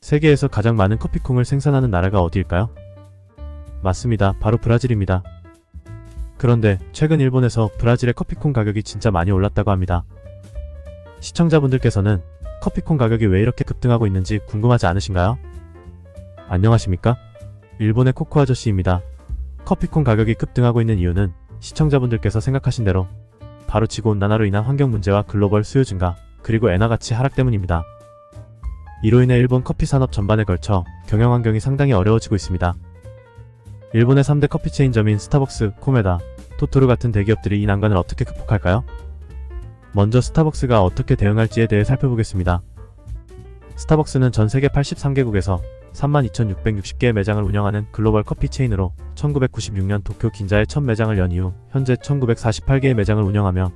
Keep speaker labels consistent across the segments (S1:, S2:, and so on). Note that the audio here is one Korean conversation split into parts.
S1: 세계에서 가장 많은 커피콩을 생산하는 나라가 어디일까요? 맞습니다. 바로 브라질입니다. 그런데 최근 일본에서 브라질의 커피콩 가격이 진짜 많이 올랐다고 합니다. 시청자분들께서는 커피콩 가격이 왜 이렇게 급등하고 있는지 궁금하지 않으신가요? 안녕하십니까? 일본의 코코 아저씨입니다. 커피콩 가격이 급등하고 있는 이유는 시청자분들께서 생각하신 대로 바로 지구온난화로 인한 환경 문제와 글로벌 수요 증가, 그리고 엔화 가치 하락 때문입니다. 이로 인해 일본 커피 산업 전반에 걸쳐 경영 환경이 상당히 어려워지고 있습니다. 일본의 3대 커피 체인점인 스타벅스, 코메다, 토토루 같은 대기업들이 이 난관을 어떻게 극복할까요? 먼저 스타벅스가 어떻게 대응할지에 대해 살펴보겠습니다. 스타벅스는 전 세계 83개국에서 32,660개의 매장을 운영하는 글로벌 커피 체인으로 1996년 도쿄 긴자에 첫 매장을 연 이후 현재 1948개의 매장을 운영하며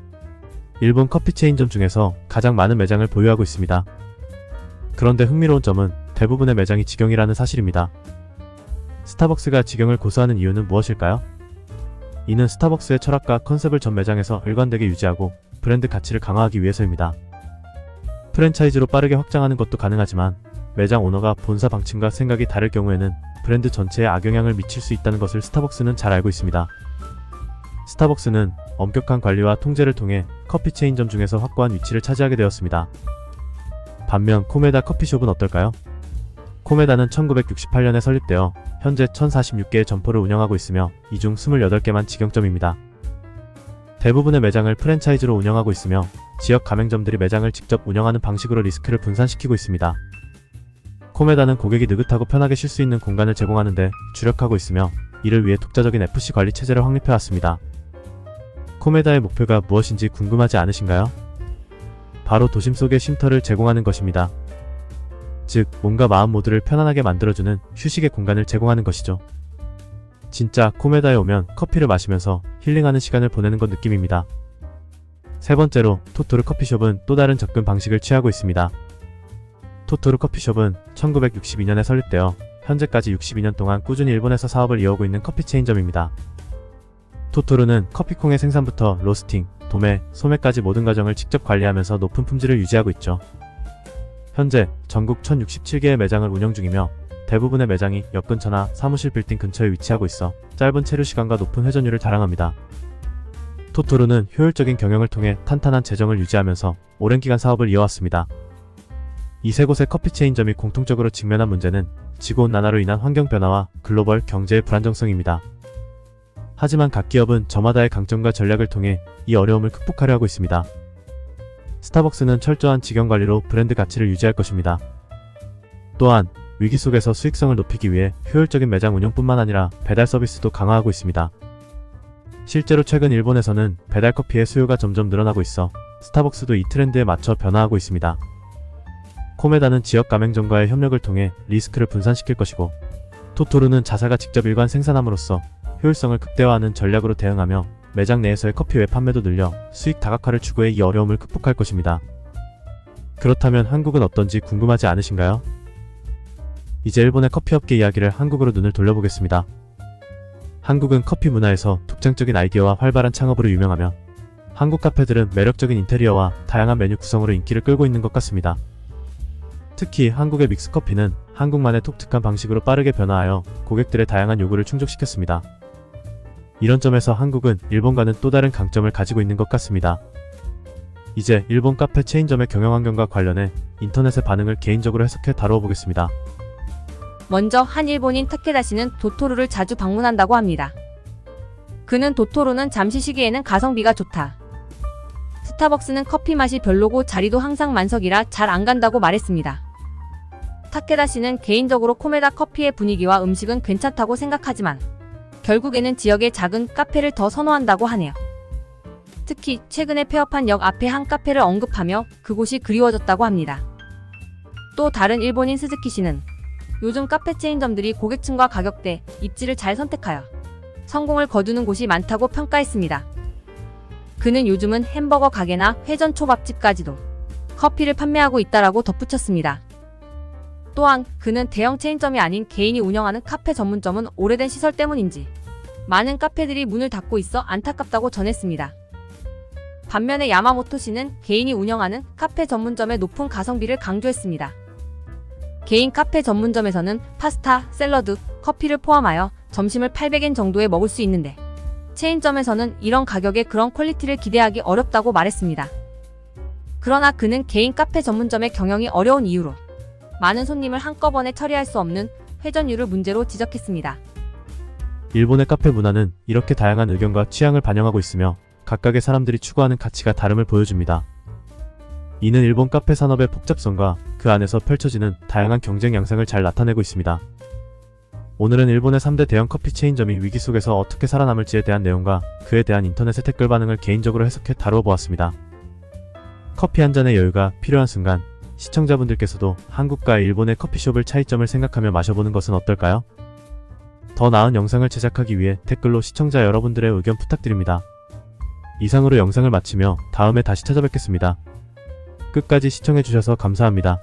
S1: 일본 커피 체인점 중에서 가장 많은 매장을 보유하고 있습니다. 그런데 흥미로운 점은 대부분의 매장이 직영이라는 사실입니다. 스타벅스가 직영을 고수하는 이유는 무엇일까요? 이는 스타벅스의 철학과 컨셉을 전 매장에서 일관되게 유지하고 브랜드 가치를 강화하기 위해서입니다. 프랜차이즈로 빠르게 확장하는 것도 가능하지만 매장 오너가 본사 방침과 생각이 다를 경우에는 브랜드 전체에 악영향을 미칠 수 있다는 것을 스타벅스는 잘 알고 있습니다. 스타벅스는 엄격한 관리와 통제를 통해 커피 체인점 중에서 확고한 위치를 차지하게 되었습니다. 반면 코메다 커피숍은 어떨까요? 코메다는 1968년에 설립되어 현재 1046개의 점포를 운영하고 있으며 이 중 28개만 직영점입니다. 대부분의 매장을 프랜차이즈로 운영하고 있으며 지역 가맹점들이 매장을 직접 운영하는 방식으로 리스크를 분산시키고 있습니다. 코메다는 고객이 느긋하고 편하게 쉴 수 있는 공간을 제공하는 데 주력하고 있으며 이를 위해 독자적인 FC 관리 체제를 확립해왔습니다. 코메다의 목표가 무엇인지 궁금하지 않으신가요? 바로 도심 속의 쉼터를 제공하는 것입니다. 즉, 몸과 마음 모두를 편안하게 만들어주는 휴식의 공간을 제공하는 것이죠. 진짜 코메다에 오면 커피를 마시면서 힐링하는 시간을 보내는 것 느낌입니다. 세 번째로, 토토루 커피숍은 또 다른 접근 방식을 취하고 있습니다. 토토루 커피숍은 1962년에 설립되어 현재까지 62년 동안 꾸준히 일본에서 사업을 이어오고 있는 커피 체인점입니다. 토토루는 커피콩의 생산부터 로스팅, 도매, 소매까지 모든 과정을 직접 관리하면서 높은 품질을 유지하고 있죠. 현재 전국 1067개의 매장을 운영 중이며 대부분의 매장이 역 근처나 사무실 빌딩 근처에 위치하고 있어 짧은 체류 시간과 높은 회전율을 자랑합니다. 토토루는 효율적인 경영을 통해 탄탄한 재정을 유지하면서 오랜 기간 사업을 이어왔습니다. 이 세 곳의 커피 체인점이 공통적으로 직면한 문제는 지구온난화로 인한 환경 변화와 글로벌 경제의 불안정성입니다. 하지만 각 기업은 저마다의 강점과 전략을 통해 이 어려움을 극복하려 하고 있습니다. 스타벅스는 철저한 직영 관리로 브랜드 가치를 유지할 것입니다. 또한 위기 속에서 수익성을 높이기 위해 효율적인 매장 운영뿐만 아니라 배달 서비스도 강화하고 있습니다. 실제로 최근 일본에서는 배달 커피의 수요가 점점 늘어나고 있어 스타벅스도 이 트렌드에 맞춰 변화하고 있습니다. 코메다는 지역 가맹점과의 협력을 통해 리스크를 분산시킬 것이고, 토토루는 자사가 직접 일관 생산함으로써 효율성을 극대화하는 전략으로 대응하며 매장 내에서의 커피 외 판매도 늘려 수익 다각화를 추구해 이 어려움을 극복할 것입니다. 그렇다면 한국은 어떤지 궁금하지 않으신가요? 이제 일본의 커피업계 이야기를 한국으로 눈을 돌려보겠습니다. 한국은 커피 문화에서 독창적인 아이디어와 활발한 창업으로 유명하며 한국 카페들은 매력적인 인테리어와 다양한 메뉴 구성으로 인기를 끌고 있는 것 같습니다. 특히 한국의 믹스커피는 한국만의 독특한 방식으로 빠르게 변화하여 고객들의 다양한 요구를 충족시켰습니다. 이런 점에서 한국은 일본과는 또 다른 강점을 가지고 있는 것 같습니다. 이제 일본 카페 체인점의 경영 환경과 관련해 인터넷의 반응을 개인적으로 해석해 다루어 보겠습니다.
S2: 먼저 한 일본인 타케다 씨는 도토루를 자주 방문한다고 합니다. 그는 도토루는 잠시 쉬기에는 가성비가 좋다. 스타벅스는 커피 맛이 별로고 자리도 항상 만석이라 잘 안 간다고 말했습니다. 타케다 씨는 개인적으로 코메다 커피의 분위기와 음식은 괜찮다고 생각하지만 결국에는 지역의 작은 카페를 더 선호한다고 하네요. 특히 최근에 폐업한 역 앞에 한 카페를 언급하며 그곳이 그리워졌다고 합니다. 또 다른 일본인 스즈키 씨는 요즘 카페 체인점들이 고객층과 가격대, 입지를 잘 선택하여 성공을 거두는 곳이 많다고 평가했습니다. 그는 요즘은 햄버거 가게나 회전 초밥집까지도 커피를 판매하고 있다라고 덧붙였습니다. 또한 그는 대형 체인점이 아닌 개인이 운영하는 카페 전문점은 오래된 시설 때문인지 많은 카페들이 문을 닫고 있어 안타깝다고 전했습니다. 반면에 야마모토 씨는 개인이 운영하는 카페 전문점의 높은 가성비를 강조했습니다. 개인 카페 전문점에서는 파스타, 샐러드, 커피를 포함하여 점심을 800엔 정도에 먹을 수 있는데 체인점에서는 이런 가격에 그런 퀄리티를 기대하기 어렵다고 말했습니다. 그러나 그는 개인 카페 전문점의 경영이 어려운 이유로 많은 손님을 한꺼번에 처리할 수 없는 회전율을 문제로 지적했습니다.
S1: 일본의 카페 문화는 이렇게 다양한 의견과 취향을 반영하고 있으며 각각의 사람들이 추구하는 가치가 다름을 보여줍니다. 이는 일본 카페 산업의 복잡성과 그 안에서 펼쳐지는 다양한 경쟁 양상을 잘 나타내고 있습니다. 오늘은 일본의 3대 대형 커피 체인점이 위기 속에서 어떻게 살아남을지에 대한 내용과 그에 대한 인터넷의 댓글 반응을 개인적으로 해석해 다루어 보았습니다. 커피 한 잔의 여유가 필요한 순간 시청자분들께서도 한국과 일본의 커피숍의 차이점을 생각하며 마셔보는 것은 어떨까요? 더 나은 영상을 제작하기 위해 댓글로 시청자 여러분들의 의견 부탁드립니다. 이상으로 영상을 마치며 다음에 다시 찾아뵙겠습니다. 끝까지 시청해주셔서 감사합니다.